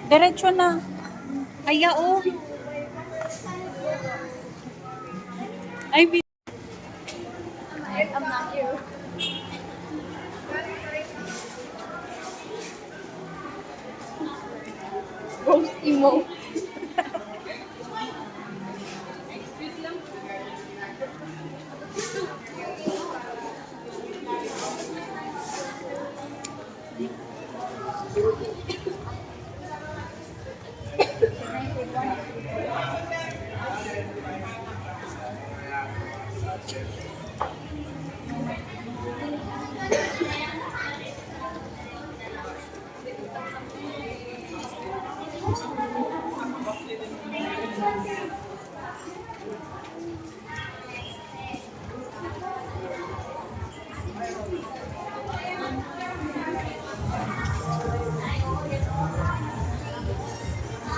Diretso na. Kaya oh. Ay, I'm not you. Roast emo.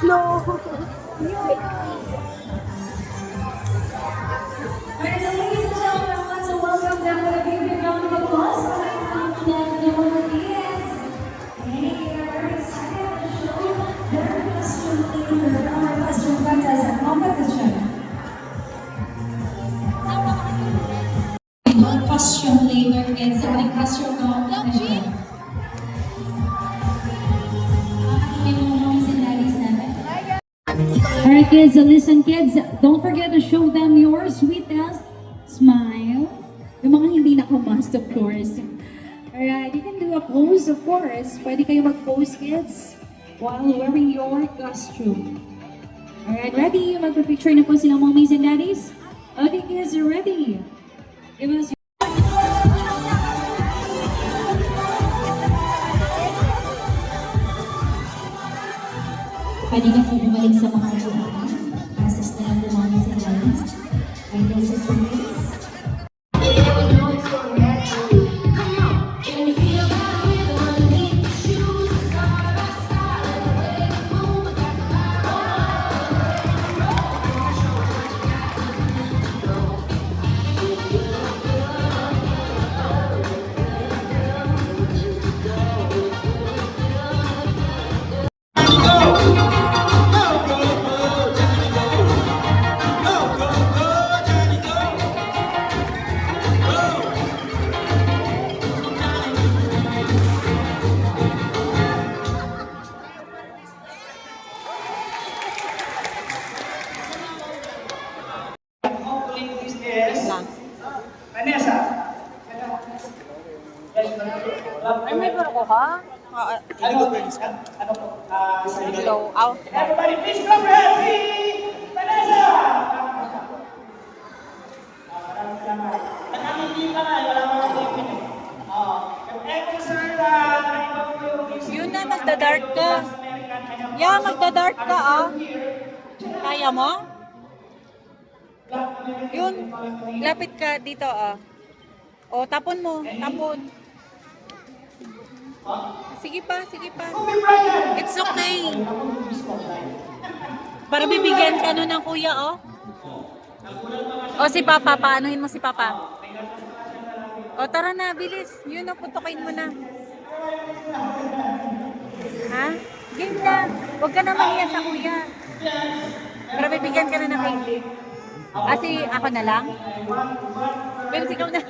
No. Alright, so ladies and gentlemen, I want to welcome them with a big, big round of applause for my confident Noah Diaz. Hey, they're very excited to show their costume leader from our costume contest and competition. Mga costume leader and sa ating costume competition. Alright kids, listen kids, don't forget to show them your sweetest smile. Yung mga hindi naka-mask of course. Alright, you can do a pose of course. Pwede kayo mag-pose kids while wearing your costume. Alright, ready? Magpa-picture na po silang mga mommies and daddies. Okay kids, ready? Give us Pwede na po bumalik sa mga upuan. Process na lang po mga sa lines. Ay, this is the race. Vanessa. ay may barko ka? Ano po? Hello. Out. Everybody, please clap your hands. Vanessa! Nakangiti ka na, wala mo ang tingin eh. Sir, Yun na, magda-dart ka. Yeah, magda-dart ka ah. Kaya mo? Yun, lapit ka dito ah. O, tapon mo, tapon. Sige pa, sige pa. It's okay. Para bibigyan ka nun ng kuya oh. O si Papa, paanuhin mo si Papa. O tara na, bilis. Yun na, putukin mo na. Ha? Game na. Huwag ka na mahiya sa kuya. Para bibigyan ka na ng cake. Kasi ako na lang? Babes, ikaw na.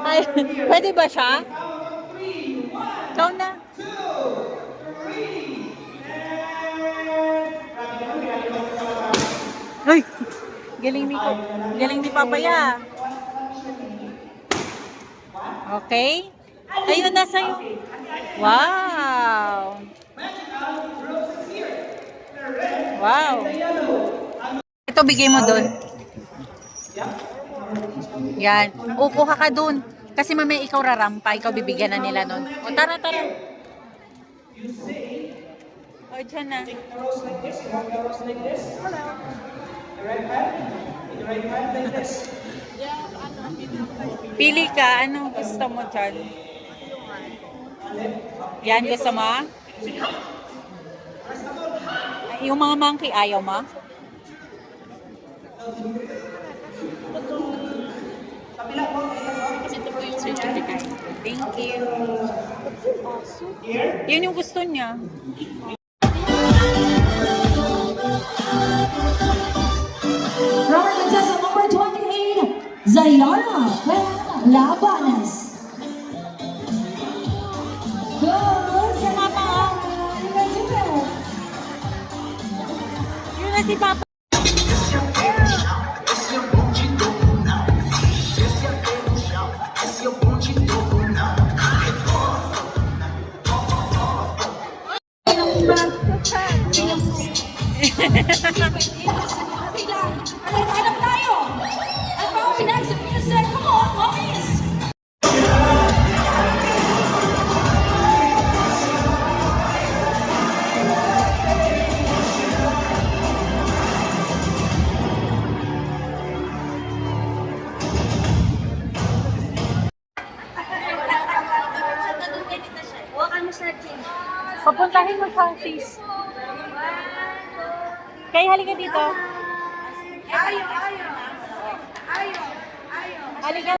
Ay, pwede ba siya? Ikaw na. Ay! Galing ni Papaya. Okay? Ayun na sa'yo. Wow! Wow! Ito, bigay mo doon. Yan. Upo ka doon. Kasi mamaya ikaw rarampa, ikaw bibigyan na nila nun. O tara, tara. O, dyan na. Pili ka, anong gusto mo dyan? Yan, gusto mo? Yung mga monkey, ayaw mo? Kasi ito po yung certificate. Thank you. Here. Yun yung gusto niya. Robert Contestant number 28, Zayara Labanes. Go, Zayara! Yun na si Papa. Hanap tayo! At pauwi na sa music. Come on, mommies! Papuntahin mo sa sis. Kaya halika dito. Ayaw. Halika.